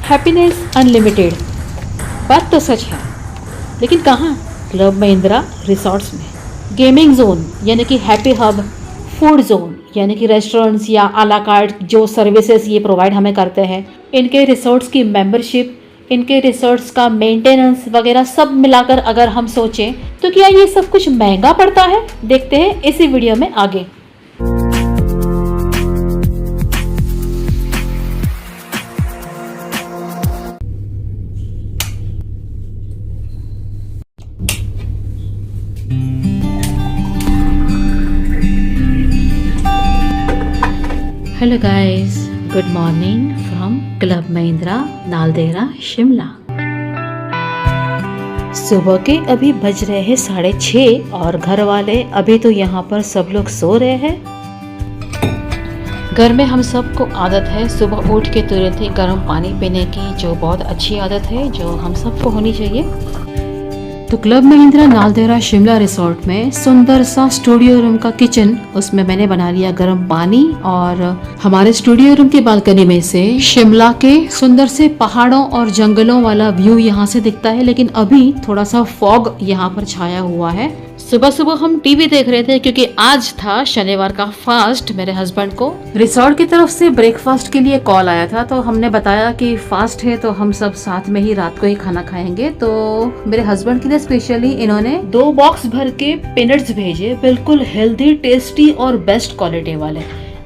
Happiness unlimited, बात तो सच है, लेकिन कहाँ? क्लब महिंद्रा रिसॉर्ट्स में। गेमिंग जोन यानी कि हैप्पी हब, फूड जोन यानी कि रेस्टोरेंट्स या आला कार्ट जो सर्विसेज ये प्रोवाइड हमें करते हैं, इनके रिसोर्ट्स की मेंबरशिप, इनके रिसोर्ट्स का मेंटेनेंस वगैरह सब मिलाकर अगर हम सोचें तो क्या ये सब कुछ महंगा पड़ता है? देखते हैं इसी वीडियो में आगे। Hello guys, good morning from club Mahindra Naldehra Shimla. सुबह के अभी बज रहे हैं 6:30 और घर वाले अभी तो यहाँ पर सब लोग सो रहे हैं। घर में हम सबको आदत है सुबह उठ के तुरंत ही गर्म पानी पीने की, जो बहुत अच्छी आदत है जो हम सबको होनी चाहिए। तो क्लब महिंद्रा नालदेहरा शिमला रिसोर्ट में सुंदर सा स्टूडियो रूम का किचन, उसमें मैंने बना लिया गर्म पानी और हमारे स्टूडियो रूम की बालकनी में से शिमला के सुंदर से पहाड़ों और जंगलों वाला व्यू यहाँ से दिखता है। लेकिन अभी थोड़ा सा फॉग यहाँ पर छाया हुआ है। सुबह सुबह हम टीवी देख रहे थे क्योंकि आज था शनिवार का फास्ट। मेरे हस्बैंड को रिसोर्ट की तरफ से ब्रेकफास्ट के लिए कॉल आया था, तो हमने बताया कि फास्ट है तो हम सब साथ में ही रात को ही खाना खाएंगे। तो मेरे हस्बैंड के लिए स्पेशली इन्होंने 2 बॉक्स भर के पीनट्स भेजे, बिल्कुल हेल्दी, टेस्टी और बेस्ट क्वालिटी वाले।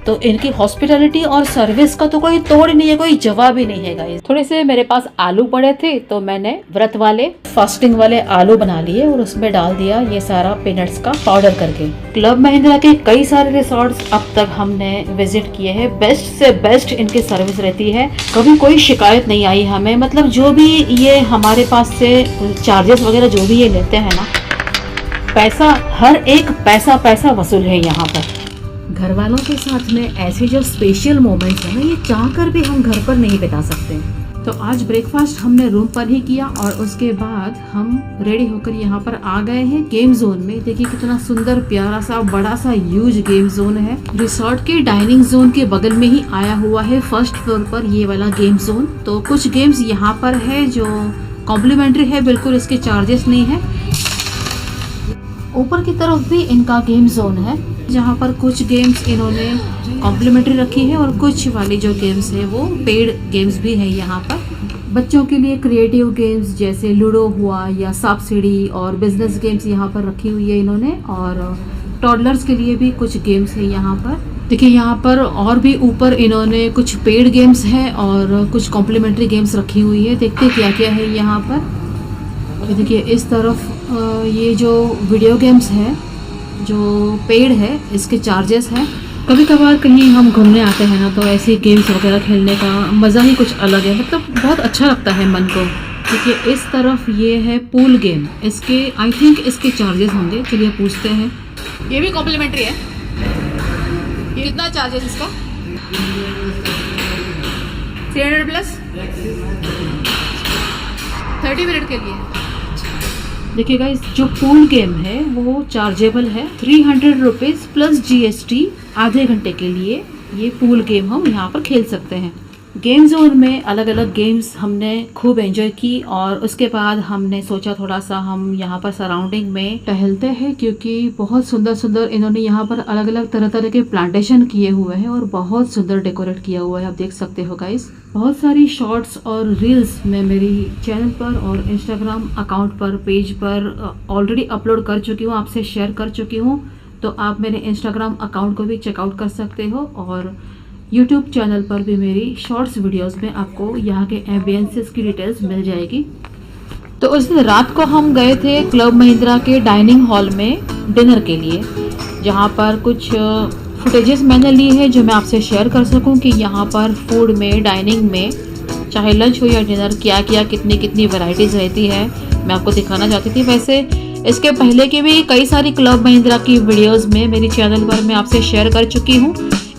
तो इनकी हॉस्पिटैलिटी और सर्विस का तो कोई तोड़ ही नहीं है, कोई जवाब ही नहीं है गाइस। थोड़े से मेरे पास आलू पड़े थे तो मैंने व्रत वाले, फास्टिंग वाले आलू बना लिए और उसमें डाल दिया ये सारा पीनट्स का पाउडर करके। क्लब महिंद्रा के कई सारे रिसोर्ट्स अब तक हमने विजिट किए हैं, बेस्ट से बेस्ट इनकी सर्विस रहती है, कभी कोई शिकायत नहीं आई हमें। मतलब जो भी ये हमारे पास से चार्जेस वगैरह जो भी ये लेते हैं ना, पैसा, हर एक पैसा वसूल है यहाँ पर। घर वालों के साथ में ऐसे जो स्पेशल मोमेंट्स है ना, ये चाहकर भी हम घर पर नहीं बिता सकते। तो आज ब्रेकफास्ट हमने रूम पर ही किया और उसके बाद हम रेडी होकर यहाँ पर आ गए हैं गेम जोन में। देखिए कितना सुंदर, प्यारा सा, बड़ा सा ह्यूज गेम जोन है। रिसोर्ट के डाइनिंग जोन के बगल में ही आया हुआ है फर्स्ट फ्लोर पर ये वाला गेम जोन। तो कुछ गेम्स यहाँ पर है जो कॉम्प्लीमेंट्री है, बिल्कुल इसके चार्जेस नहीं है। ऊपर की तरफ भी इनका गेम जोन है जहाँ पर कुछ गेम्स इन्होंने कॉम्प्लीमेंट्री रखी है और कुछ वाली जो गेम्स है वो पेड गेम्स भी है यहाँ पर। बच्चों के लिए क्रिएटिव गेम्स जैसे लूडो हुआ या सांप सीढ़ी और बिजनेस गेम्स यहाँ पर रखी हुई है इन्होंने, और टॉडलर्स के लिए भी कुछ गेम्स है यहाँ पर। देखिए यहाँ पर और भी ऊपर इन्होंने कुछ पेड गेम्स है और कुछ कॉम्प्लीमेंट्री गेम्स रखी हुई है। देखते क्या क्या है यहाँ पर। देखिए इस तरफ ये जो वीडियो गेम्स है जो पेड है, इसके चार्जेस हैं। कभी कभार कहीं हम घूमने आते हैं ना, तो ऐसी गेम्स वगैरह खेलने का मज़ा ही कुछ अलग है, मतलब बहुत अच्छा लगता है मन को। देखिए इस तरफ ये है पूल गेम, इसके आई थिंक इसके चार्जेस होंगे, चलिए पूछते हैं। ये भी कॉम्प्लीमेंट्री है। ये कितना चार्जेस इसका? 300 प्लस 30 मिनट के लिए। देखिए गाइस, जो पूल गेम है वो चार्जेबल है 300 रुपीज़ प्लस GST आधे घंटे के लिए। ये पूल गेम हम यहाँ पर खेल सकते हैं। गेम जोन में अलग अलग गेम्स हमने खूब एंजॉय की और उसके बाद हमने सोचा थोड़ा सा हम यहाँ पर सराउंडिंग में टहलते हैं, क्योंकि बहुत सुंदर सुंदर इन्होंने यहाँ पर अलग अलग तरह तरह के प्लांटेशन किए हुए हैं और बहुत सुंदर डेकोरेट किया हुआ है, आप देख सकते हो गाइस। बहुत सारी शॉर्ट्स और रील्स मैं मेरी चैनल पर और इंस्टाग्राम अकाउंट पर, पेज पर ऑलरेडी अपलोड कर चुकी हूँ, आपसे शेयर कर चुकी हूँ। तो आप मेरे इंस्टाग्राम अकाउंट को भी चेकआउट कर सकते हो और यूट्यूब चैनल पर भी मेरी शॉर्ट्स वीडियोस में आपको यहाँ के एम्बियंसेस की डिटेल्स मिल जाएगी। तो उस दिन रात को हम गए थे क्लब महिंद्रा के डाइनिंग हॉल में डिनर के लिए, जहाँ पर कुछ फुटेजेस मैंने ली है जो मैं आपसे शेयर कर सकूं कि यहाँ पर फूड में, डाइनिंग में, चाहे लंच हो या डिनर, क्या क्या कितनी कितनी वैरायटीज़ रहती है, मैं आपको दिखाना चाहती थी। वैसे इसके पहले की भी कई सारी क्लब महिंद्रा की वीडियोज़ में मेरी चैनल पर मैं आपसे शेयर कर चुकी हूँ।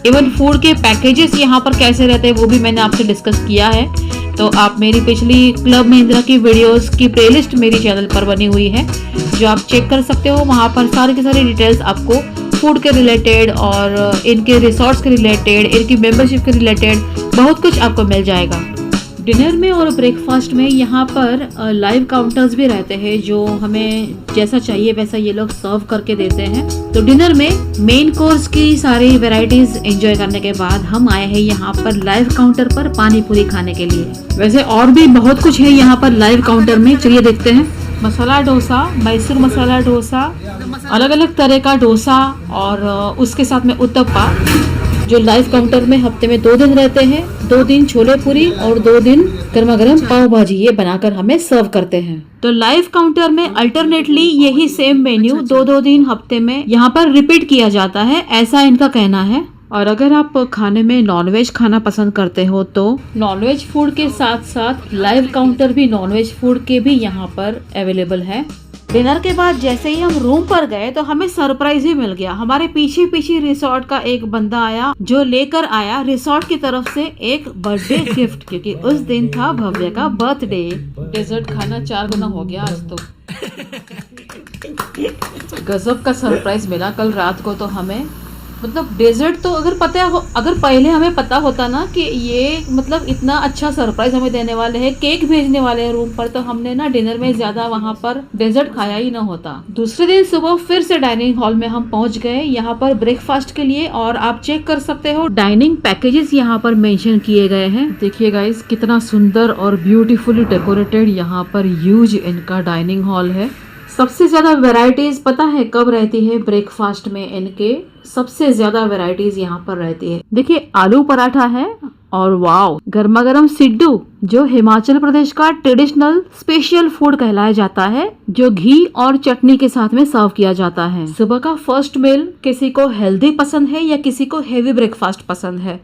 इवन फूड के पैकेजेस यहाँ पर कैसे रहते हैं वो भी मैंने आपसे डिस्कस किया है। तो आप मेरी पिछली क्लब महिंद्रा की वीडियोस की प्लेलिस्ट मेरी चैनल पर बनी हुई है जो आप चेक कर सकते हो। वहाँ पर सारी की सारी डिटेल्स आपको फूड के रिलेटेड और इनके रिसोर्ट्स के रिलेटेड, इनकी मेंबरशिप के रिलेटेड बहुत कुछ आपको मिल जाएगा। डिनर में और ब्रेकफास्ट में यहाँ पर लाइव काउंटर्स भी रहते हैं, जो हमें जैसा चाहिए वैसा ये लोग सर्व करके देते हैं। तो डिनर में मेन कोर्स की सारी वैरायटीज एंजॉय करने के बाद हम आए हैं यहाँ पर लाइव काउंटर पर पानी पूरी खाने के लिए। वैसे और भी बहुत कुछ है यहाँ पर लाइव काउंटर में, चलिए देखते हैं। मसाला डोसा, मैसूर मसाला डोसा, अलग अलग तरह का डोसा और उसके साथ में उत्तपा, जो लाइव काउंटर में हफ्ते में 2 दिन रहते हैं। 2 दिन छोले पूरी और 2 दिन गर्मा गर्म पाव भाजी, ये बनाकर हमें सर्व करते हैं। तो लाइव काउंटर में अल्टरनेटली यही सेम मेन्यू 2-2 दिन हफ्ते में यहाँ पर रिपीट किया जाता है, ऐसा इनका कहना है। और अगर आप खाने में नॉनवेज खाना पसंद करते हो तो नॉनवेज फूड के साथ साथ लाइव काउंटर भी नॉनवेज फूड के भी यहाँ पर अवेलेबल है। डिनर के बाद जैसे ही हम रूम पर गए तो हमें सरप्राइज ही मिल गया। हमारे पीछे पीछे रिसोर्ट का एक बंदा आया, जो लेकर आया रिसोर्ट की तरफ से एक बर्थडे गिफ्ट, क्योंकि उस दिन था भव्य का बर्थडे। डेजर्ट खाना 4 गुना हो गया आज तो। गजब का सरप्राइज मिला कल रात को तो हमें। मतलब डेजर्ट तो अगर पहले हमें पता होता ना कि ये मतलब इतना अच्छा सरप्राइज हमें देने वाले हैं, केक भेजने वाले हैं रूम पर, तो हमने ना डिनर में ज्यादा वहाँ पर डेजर्ट खाया ही ना होता। दूसरे दिन सुबह फिर से डाइनिंग हॉल में हम पहुँच गए यहाँ पर ब्रेकफास्ट के लिए। और आप चेक कर सकते हो डाइनिंग पैकेजेस यहाँ पर मेंशन किए गए हैं। देखिए गाइस, कितना सुंदर और ब्यूटीफुली डेकोरेटेड यहाँ पर ह्यूज इनका डाइनिंग हॉल है। सबसे ज्यादा वैरायटीज पता है कब रहती है ब्रेकफास्ट में? इनके सबसे ज्यादा वैरायटीज यहाँ पर रहती है। देखिए, आलू पराठा है और वाव, गर्मा गर्म सिड्डू, जो हिमाचल प्रदेश का ट्रेडिशनल स्पेशल फूड कहलाया जाता है, जो घी और चटनी के साथ में सर्व किया जाता है। सुबह का फर्स्ट मील किसी को हेल्दी पसंद है या किसी को हेवी ब्रेकफास्ट पसंद है,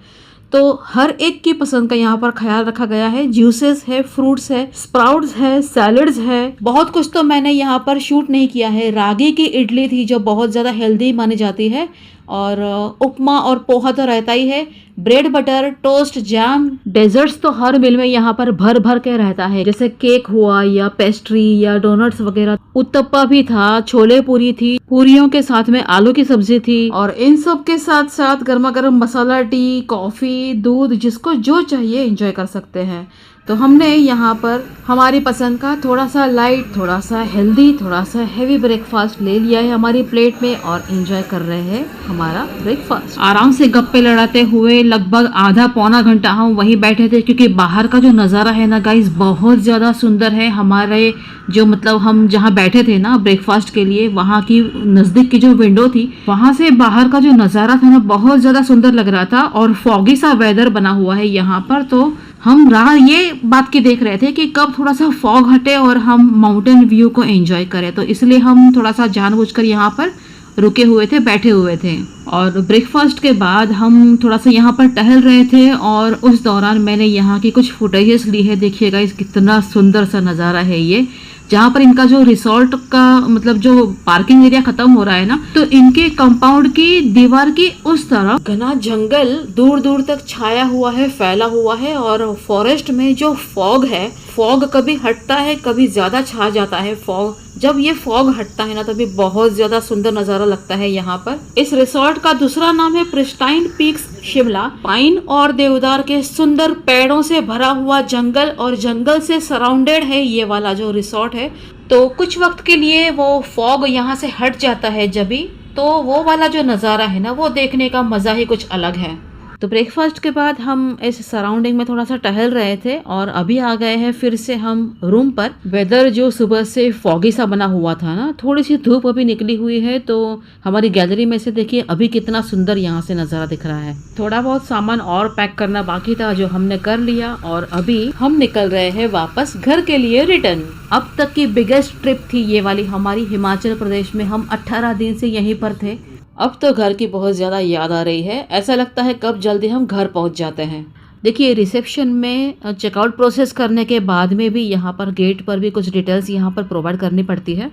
तो हर एक की पसंद का यहाँ पर ख्याल रखा गया है। जूसेस है, फ्रूट्स है, स्प्राउट्स है, सैलड्स है, बहुत कुछ तो मैंने यहाँ पर शूट नहीं किया है। रागी की इडली थी जो बहुत ज़्यादा हेल्दी मानी जाती है, और उपमा और पोहा तो रहता ही है। Bread butter, toast, jam, desserts तो हर मील में यहाँ पर भर भर के रहता है, जैसे केक हुआ या पेस्ट्री या डोनट्स वगैरह। उत्तपा भी था, छोले पूरी थी, पूरियों के साथ में आलू की सब्जी थी, और इन सब के साथ साथ गर्मा गर्म मसाला टी, कॉफी, दूध, जिसको जो चाहिए एंजॉय कर सकते हैं। तो हमने यहाँ पर हमारी पसंद का थोड़ा सा लाइट, थोड़ा सा हेल्दी, थोड़ा सा हेवी ब्रेकफास्ट ले लिया है हमारी प्लेट में, और एंजॉय कर रहे हैं हमारा ब्रेकफास्ट। आराम से गप्पे लड़ाते हुए लगभग आधा पौना घंटा हम वहीं बैठे थे, क्योंकि बाहर का जो नज़ारा है ना गाइस, बहुत ज़्यादा सुंदर है। हमारे जो मतलब हम जहाँ बैठे थे ना ब्रेकफास्ट के लिए, वहाँ की नज़दीक की जो विंडो थी, वहाँ से बाहर का जो नज़ारा था ना, बहुत ज़्यादा सुंदर लग रहा था। और फॉगी सा वेदर बना हुआ है यहाँ पर, तो हम राह ये बात की देख रहे थे कि कब थोड़ा सा फॉग हटे और हम माउंटेन व्यू को एंजॉय करें। तो इसलिए हम थोड़ा सा जानबूझकर यहाँ पर रुके हुए थे, बैठे हुए थे। और ब्रेकफास्ट के बाद हम थोड़ा सा यहाँ पर टहल रहे थे, और उस दौरान मैंने यहाँ की कुछ फुटेजेस ली है। देखिएगा इस कितना सुंदर सा नज़ारा है ये, जहाँ पर इनका जो रिसोर्ट का मतलब जो पार्किंग एरिया खत्म हो रहा है ना, तो इनके कंपाउंड की दीवार की उस तरफ घना जंगल दूर दूर तक छाया हुआ है, फैला हुआ है। और फॉरेस्ट में जो फॉग है, फॉग कभी हटता है, कभी ज्यादा छा जाता है फॉग। जब ये फॉग हटता है ना, तभी बहुत ज्यादा सुंदर नजारा लगता है यहाँ पर। इस रिसोर्ट का दूसरा नाम है प्रिस्टाइन पीक्स शिमला। पाइन और देवदार के सुंदर पेड़ों से भरा हुआ जंगल, और जंगल से सराउंडेड है ये वाला जो रिसोर्ट है। तो कुछ वक्त के लिए वो फॉग यहाँ से हट जाता है जभी, तो वो वाला जो नज़ारा है ना, वो देखने का मज़ा ही कुछ अलग है। तो ब्रेकफास्ट के बाद हम इस सराउंडिंग में थोड़ा सा टहल रहे थे, और अभी आ गए हैं फिर से हम रूम पर। वेदर जो सुबह से फॉगी सा बना हुआ था ना, थोड़ी सी धूप अभी निकली हुई है, तो हमारी गैलरी में से देखिए अभी कितना सुंदर यहाँ से नज़ारा दिख रहा है। थोड़ा बहुत सामान और पैक करना बाकी था, जो हमने कर लिया, और अभी हम निकल रहे हैं वापस घर के लिए रिटर्न। अब तक की बिगेस्ट ट्रिप थी ये वाली हमारी हिमाचल प्रदेश में। हम 18 दिन से यहीं पर थे। अब तो घर की बहुत ज़्यादा याद आ रही है, ऐसा लगता है कब जल्दी हम घर पहुंच जाते हैं। देखिए, रिसेप्शन में चेकआउट प्रोसेस करने के बाद में भी यहाँ पर गेट पर भी कुछ डिटेल्स यहाँ पर प्रोवाइड करनी पड़ती है।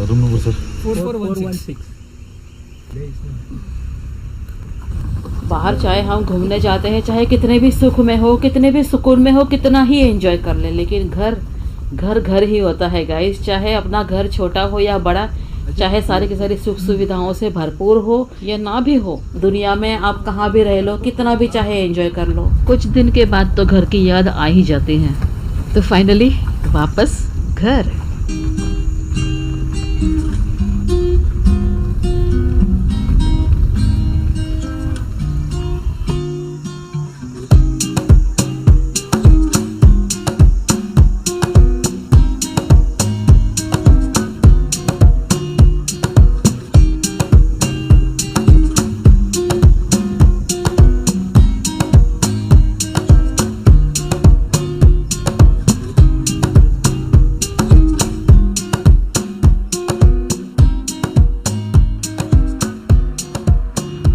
Room number sir 4416। बाहर चाहे हम घूमने जाते हैं, चाहे कितने भी सुख में हो, कितने भी सुकून में हो, कितना ही एंजॉय कर ले, लेकिन घर घर घर ही होता है गाइस। चाहे अपना घर छोटा हो या बड़ा, चाहे सारी की सारी सुख सुविधाओं से भरपूर हो या ना भी हो, दुनिया में आप कहाँ भी रह लो, कितना भी चाहे एंजॉय कर लो, कुछ दिन के बाद तो घर की याद आ ही जाती है। तो फाइनली वापस घर।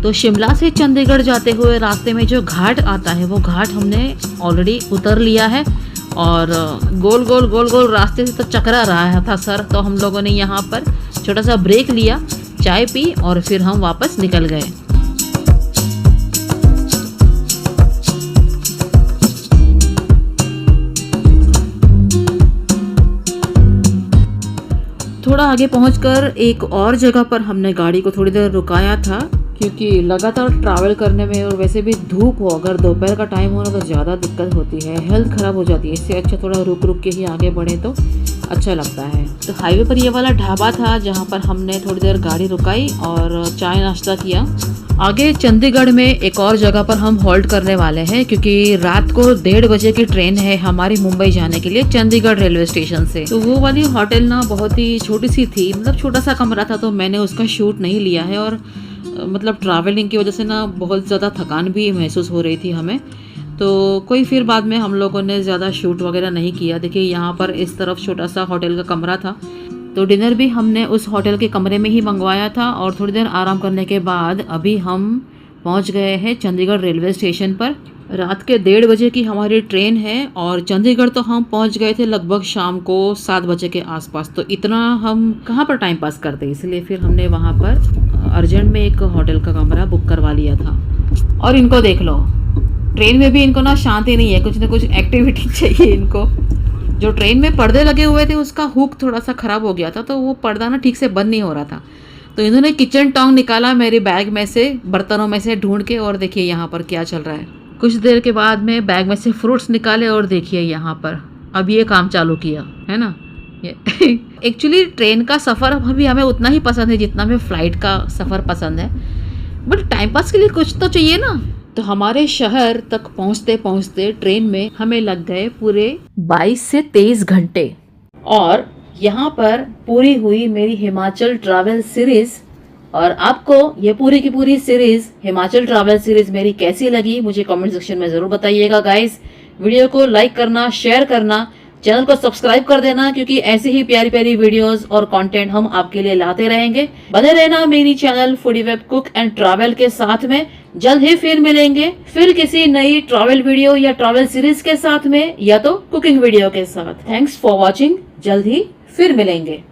तो शिमला से चंडीगढ़ जाते हुए रास्ते में जो घाट आता है, वो घाट हमने ऑलरेडी उतर लिया है और गोल गोल गोल गोल रास्ते से तो चकरा रहा था सर। तो हम लोगों ने यहाँ पर छोटा सा ब्रेक लिया, चाय पी और फिर हम वापस निकल गए। थोड़ा आगे पहुंचकर एक और जगह पर हमने गाड़ी को थोड़ी देर रुकाया था, क्योंकि लगातार ट्रैवल करने में और वैसे भी धूप हो, अगर दोपहर का टाइम हो ना तो ज़्यादा दिक्कत होती है, हेल्थ ख़राब हो जाती है। इससे अच्छा थोड़ा रुक रुक के ही आगे बढ़े तो अच्छा लगता है। तो हाईवे पर ये वाला ढाबा था जहाँ पर हमने थोड़ी देर गाड़ी रुकाई और चाय नाश्ता किया। आगे चंडीगढ़ में एक और जगह पर हम हॉल्ट करने वाले हैं, क्योंकि रात को 1:30 बजे की ट्रेन है हमारी मुंबई जाने के लिए चंडीगढ़ रेलवे स्टेशन से। तो वो वाली होटल ना बहुत ही छोटी सी थी, मतलब छोटा सा कमरा था, तो मैंने उसका शूट नहीं लिया है। और मतलब ट्रैवलिंग की वजह से ना बहुत ज़्यादा थकान भी महसूस हो रही थी हमें, तो कोई फिर बाद में हम लोगों ने ज़्यादा शूट वगैरह नहीं किया। देखिए यहाँ पर इस तरफ छोटा सा होटल का कमरा था, तो डिनर भी हमने उस होटल के कमरे में ही मंगवाया था। और थोड़ी देर आराम करने के बाद अभी हम पहुँच गए हैं चंडीगढ़ रेलवे स्टेशन पर। रात के 1:30 बजे की हमारी ट्रेन है और चंडीगढ़ तो हम पहुंच गए थे लगभग शाम को 7 बजे के आसपास। तो इतना हम कहाँ पर टाइम पास करते, इसलिए फिर हमने वहाँ पर अर्जेंट में एक होटल का कमरा बुक करवा लिया था। और इनको देख लो, ट्रेन में भी इनको ना शांति नहीं है, कुछ ना कुछ एक्टिविटी चाहिए इनको। जो ट्रेन में पर्दे लगे हुए थे उसका हुक थोड़ा सा ख़राब हो गया था, तो वो पर्दा ना ठीक से बंद नहीं हो रहा था। तो इन्होंने किचन टोंग निकाला मेरे बैग में से, बर्तनों में से ढूंढ के, और देखिए यहाँ पर क्या चल रहा है। कुछ देर के बाद में बैग में से फ्रूट्स निकाले और देखिए यहाँ पर अब ये काम चालू किया है ना। एक्चुअली ट्रेन का सफ़र अभी हमें उतना ही पसंद है जितना हमें फ़्लाइट का सफ़र पसंद है, बट टाइम पास के लिए कुछ तो चाहिए ना। तो हमारे शहर तक पहुँचते पहुँचते ट्रेन में हमें लग गए पूरे 22 से 23 घंटे। और यहाँ पर पूरी हुई मेरी हिमाचल ट्रैवल सीरीज़। और आपको ये पूरी की पूरी सीरीज़, हिमाचल ट्रैवल सीरीज़ मेरी कैसी लगी मुझे कमेंट सेक्शन में ज़रूर बताइएगा गाइस। वीडियो को लाइक करना, शेयर करना, चैनल को सब्सक्राइब कर देना, क्योंकि ऐसी ही प्यारी प्यारी वीडियोस और कंटेंट हम आपके लिए लाते रहेंगे। बने रहना मेरी channel foodie web cook and travel के साथ में। जल्द ही फिर मिलेंगे, फिर किसी नई ट्रैवल वीडियो या ट्रैवल सीरीज के साथ में, या तो कुकिंग वीडियो के साथ। थैंक्स फॉर वॉचिंग, जल्द ही फिर मिलेंगे।